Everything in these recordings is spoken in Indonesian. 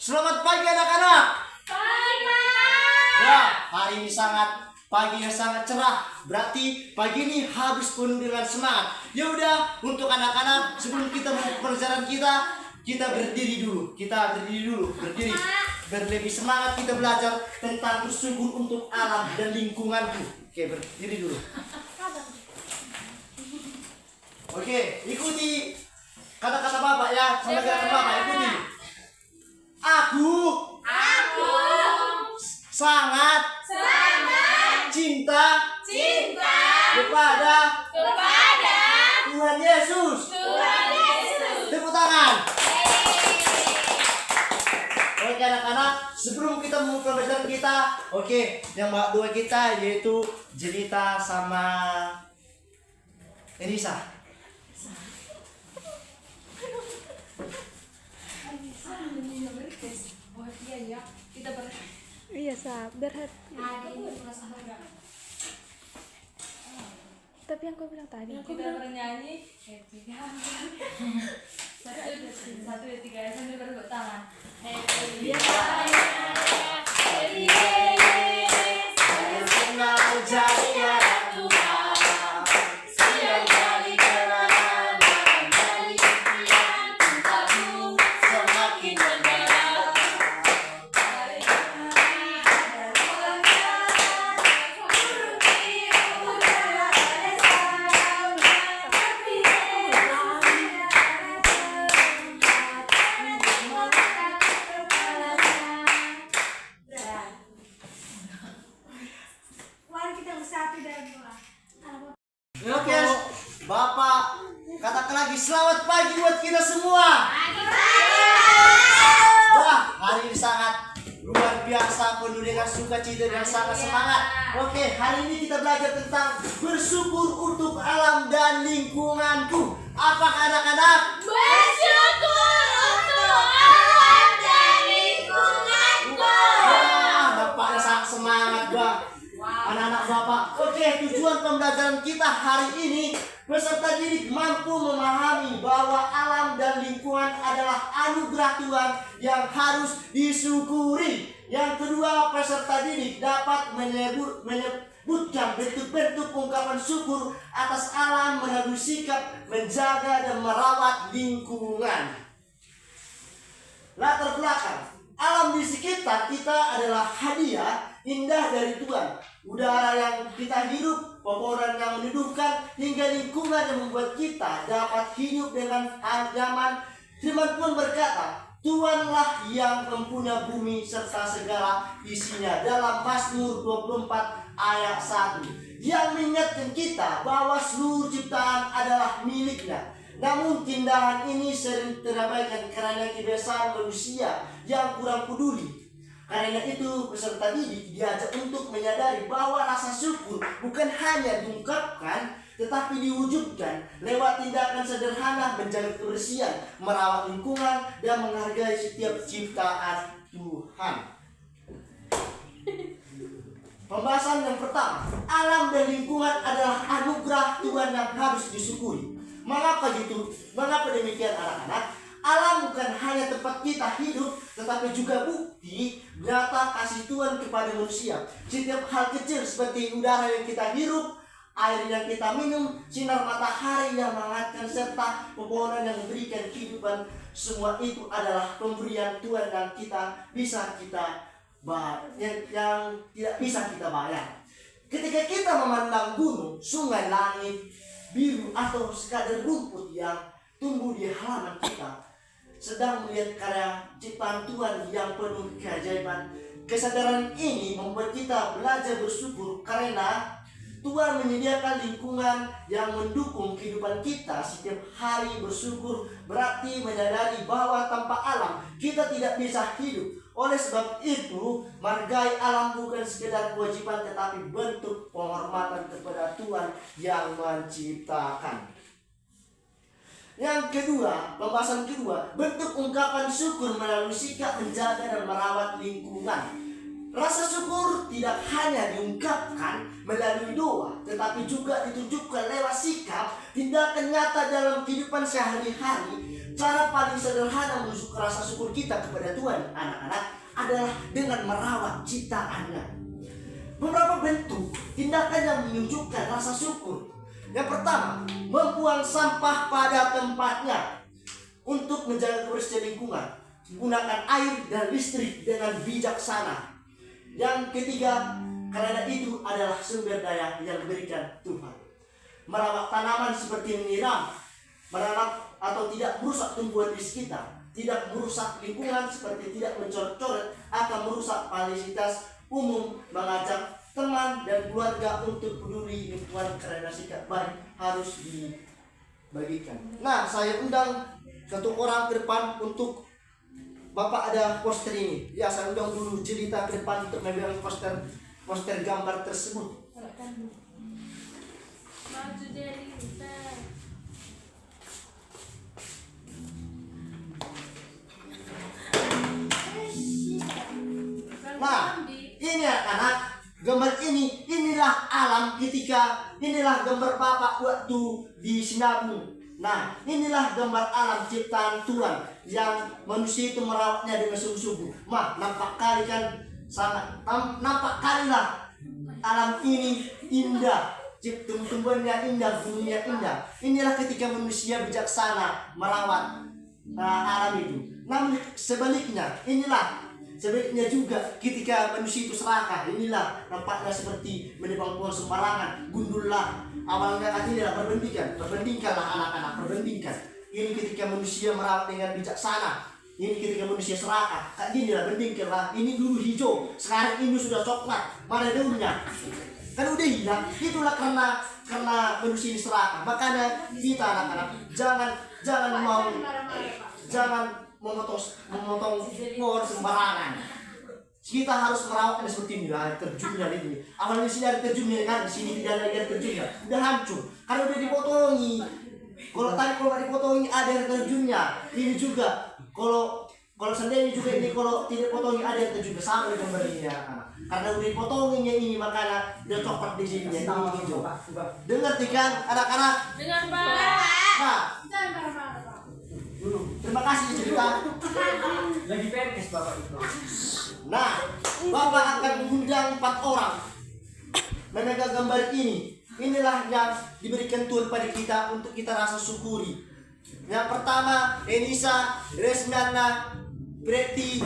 Selamat pagi anak-anak. Pagi, Pak. Ya, hari ini pagi yang sangat cerah. Berarti pagi ini habis penuh dengan semangat. Ya udah, untuk anak-anak sebelum kita mulai pelajaran kita berdiri dulu. Berdiri. Biar lebih semangat kita belajar tentang bersyukur untuk alam dan lingkunganku. Oke, berdiri dulu. Oke, ikuti kata-kata Bapak ya. Sama kata Bapak, ikuti. Aku sangat cinta kepada Tuhan Yesus. Tepuk tangan. Oke anak-anak, sebelum kita memulai pelajaran kita, yang dua kita yaitu Jelita sama Elisa. Iya sabar tapi yang kau bilang tadi Kita bernyanyi satu dua tiga sambil bertepuk tangan. Oke, Bapak katakan lagi selamat pagi buat kita semua. Wah, hari ini sangat luar biasa, penuh dengan sukacita dan sangat semangat. Oke, hari ini kita belajar tentang bersyukur untuk alam dan lingkunganku. Apakah anak-anak? Bersyukur untuk alam dan lingkunganku. Wah, Bapaknya sangat semangat, Bang. Anak-anak Bapak, tujuan pembelajaran kita hari ini, peserta didik mampu memahami bahwa alam dan lingkungan adalah anugerah Tuhan yang harus disyukuri. Yang kedua, peserta didik dapat menyebutkan bentuk-bentuk ungkapan syukur atas alam melalui sikap menjaga dan merawat lingkungan. Latar belakang, alam di sekitar kita adalah hadiah indah dari Tuhan. Udara yang kita hirup, pepohonan yang meneduhkan, hingga lingkungan yang membuat kita dapat hidup dengan nyaman. Firman Tuhan berkata, Tuhanlah yang mempunyai bumi serta segala isinya, dalam Mazmur 24 ayat 1, yang mengingatkan kita bahwa seluruh ciptaan adalah miliknya. Namun tindakan ini sering terabaikan karena kebiasaan manusia yang kurang peduli. Karena itu peserta didik diajak untuk menyadari bahwa rasa syukur bukan hanya diungkapkan, tetapi diwujudkan lewat tindakan sederhana menjaga kebersihan, merawat lingkungan, dan menghargai setiap ciptaan Tuhan. Pembahasan yang pertama, alam dan lingkungan adalah anugerah Tuhan yang harus disyukuri. Mengapa gitu? Mengapa demikian anak-anak? Alam bukan hanya tempat kita hidup, tetapi juga bukti nyata kasih Tuhan kepada manusia. Setiap hal kecil seperti udara yang kita hirup, air yang kita minum, sinar matahari yang menghangatkan, serta pepohonan yang memberikan kehidupan, semua itu adalah pemberian Tuhan yang tidak bisa kita bayar. Ketika kita memandang gunung, sungai, langit biru, atau sekadar rumput yang tumbuh di halaman kita, sedang melihat karya ciptaan Tuhan yang penuh keajaiban. Kesadaran ini membuat kita belajar bersyukur karena Tuhan menyediakan lingkungan yang mendukung kehidupan kita setiap hari. Bersyukur berarti menyadari bahwa tanpa alam kita tidak bisa hidup. Oleh sebab itu, menghargai alam bukan sekedar kewajiban, tetapi bentuk penghormatan kepada Tuhan yang menciptakan. Yang kedua, pembahasan kedua, bentuk ungkapan syukur melalui sikap menjaga dan merawat lingkungan. Rasa syukur tidak hanya diungkapkan melalui doa, tetapi juga ditunjukkan lewat sikap, tindakan nyata dalam kehidupan sehari-hari. Cara paling sederhana menunjukkan rasa syukur kita kepada Tuhan anak-anak adalah dengan merawat ciptaannya. Beberapa bentuk tindakan yang menunjukkan rasa syukur. Yang pertama, membuang sampah pada tempatnya untuk menjaga kebersihan lingkungan. Gunakan air dan listrik dengan bijaksana. Yang ketiga, karena itu adalah sumber daya yang diberikan Tuhan. Merawat tanaman seperti menyiram, menanam atau tidak merusak tumbuhan di sekitar, tidak merusak lingkungan seperti tidak mencoret-coret akan merusak fasilitas umum, mengajak teman dan keluarga untuk peduli lingkungan karena sikap baik harus dibagikan. Nah, saya undang satu orang ke depan untuk Bapak ada poster ini. Ya, saya undang dulu cerita ke depan untuk memegang poster gambar tersebut. Maju dari kita. Nah, ini anak-anak, gambar inilah alam ketika, inilah gambar Bapak waktu di Sinabung. Nah, inilah gambar alam ciptaan Tuhan yang manusia itu merawatnya dengan sungguh-sungguh. Nampak kali kan, nampak kali lah alam ini indah, tumbuh-tumbuhannya indah, gunungnya indah. Inilah ketika manusia bijaksana merawat alam itu. Namun sebaliknya juga ketika manusia itu serakah, inilah nampaknya seperti menebang pohon sembarangan, gundullah. Awalnya inilah perbandingkanlah anak-anak, perbandingkan. Ini ketika manusia merawat dengan bijaksana, ini ketika manusia serakah. Inilah bandingkanlah, ini dulu hijau, sekarang ini sudah coklat, mana daunnya? Kan udah hilang. Itulah karena manusia ini serakah. Makanya kita anak-anak jangan memotong pohon sembarangan. Kita harus merawatnya seperti ini lah, terjunnya ini. Awalnya di sini ada terjunnya kan, di sini tidak ada air terjunnya, udah hancur karena udah dipotongi. Kalau nggak dipotongi ada air terjunnya. Ini juga kalau seandainya juga ini kalau tidak potongi ada air terjunnya sama dengan gambar ini ya, karena udah dipotonginya ini makanya udah coklat di sini ini hijau. Dengar kan anak-anak? Dengan Pak. Nah, dulu. Terima kasih cerita. Lagi PNS Bapak itu. Nah, Bapak akan mengundang 4 orang memegang gambar ini. Inilah yang diberikan Tuhan pada kita untuk kita rasa syukuri. Yang pertama, Enisa, Resmiana, Preti.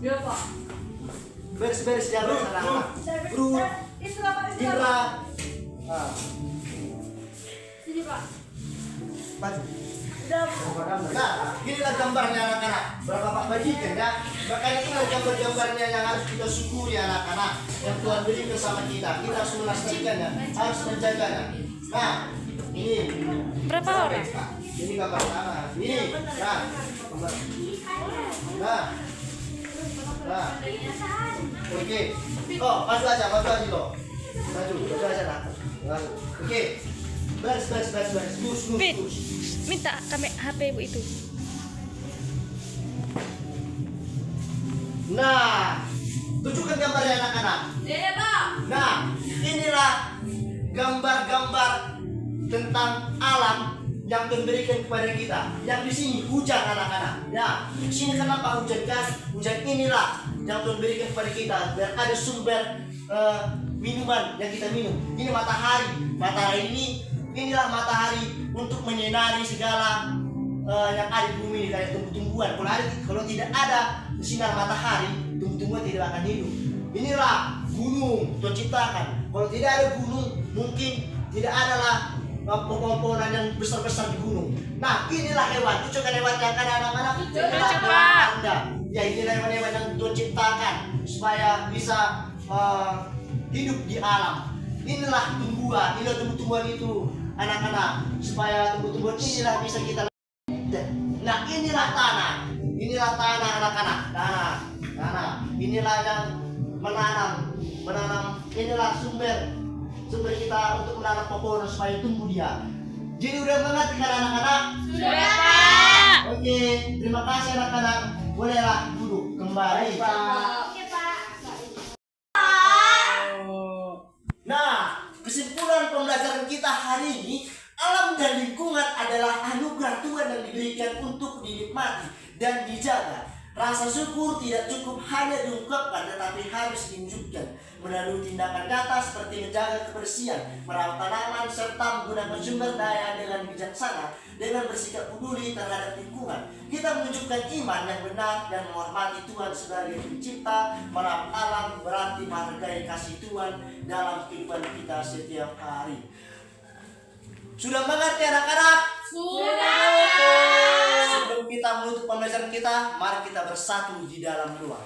Ya, Pak. Beres-beres ya, anak-anak. Bro, Indra. Sini, Pak. Maju. Nah, inilah gambarnya anak-anak. Berapa Pak bagikan ya? Makanya inilah gambar-gambarnya yang harus kita syukuri anak-anak. Yang Tuhan berikan sama kita. Kita harus melestarikannya, harus menjaganya. Nah, ini. Berapa orang? Ini gambar pertama. Ini. Nah, gambar. Nah. Oke. Oh, maju aja loh. Maju aja nak. Oke. Baris. Fit, minta HP ibu itu. Nah, tunjukkan gambarnya anak-anak. Ya, Pak. Nah, inilah gambar-gambar tentang alam yang Tuhan berikan kepada kita. Yang di sini hujan anak-anak. Ya, di sini kenapa hujan kan? Hujan inilah yang Tuhan berikan kepada kita biar ada sumber minuman yang kita minum. Ini matahari inilah matahari untuk menyinari segala yang ada di bumi ini kayak tumbuh-tumbuhan. Kalau tidak ada sinar matahari, tumbuh-tumbuhan tidak akan hidup. Inilah gunung Tuhan ciptakan. Kalau tidak ada gunung, mungkin tidak adalah pohon-pohonan yang besar-besar di gunung. Nah, inilah hewan. Tunjukkan hewan yang ada anak-anak. Anda. Ya, inilah hewan-hewan yang Tuhan ciptakan supaya bisa hidup di alam. Inilah tumbuh-tumbuhan itu anak-anak, supaya tumbuh-tumbuhan inilah bisa kita. Nah, inilah tanah anak-anak. Tanah. Inilah yang menanam. Inilah sumber kita untuk menanam pohon supaya tumbuh dia. Jadi udah mengerti kan anak-anak? Sudah, Pak. Oke, terima kasih anak-anak. Bolehlah duduk kembali. Oke, Pak. Nah, kesimpulan pembelajaran kita hari ini, Alam dan lingkungan adalah anugerah Tuhan yang diberikan untuk dinikmati dan dijaga. Rasa syukur tidak cukup hanya diungkapkan, tetapi harus diwujudkan melalui tindakan nyata seperti menjaga kebersihan, merawat tanaman, serta menggunakan sumber daya dengan bijaksana. Dengan bersikap peduli terhadap lingkungan, kita menunjukkan iman yang benar dan menghormati Tuhan sebagai pencipta. Merawat alam berarti menghargai kasih Tuhan dalam kehidupan kita setiap hari. Sudah mengerti anak-anak? Sudah. Sebelum kita menutup pembelajaran kita, mari kita bersatu di dalam doa.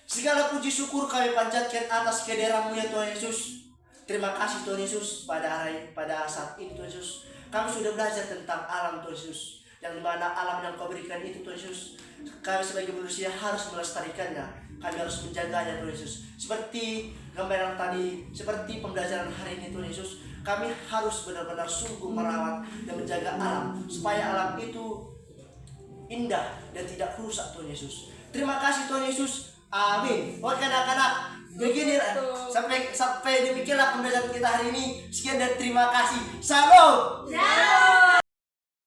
Segala puji syukur kami panjatkan atas kehadiran-Mu ya Tuhan Yesus. Terima kasih Tuhan Yesus pada saat ini Tuhan Yesus. Kami sudah belajar tentang alam Tuhan Yesus, yang dimana alam yang Kau berikan itu Tuhan Yesus, kami sebagai manusia harus melestarikannya. Kami harus menjaganya Tuhan Yesus. Seperti gambaran tadi, seperti pembelajaran hari ini Tuhan Yesus, kami harus benar-benar sungguh merawat dan menjaga alam supaya alam itu indah dan tidak rusak Tuhan Yesus. Terima kasih Tuhan Yesus. Amin. Buat anak-anak, begini sampai demikianlah pembelajaran kita hari ini. Sekian dan terima kasih. Salam.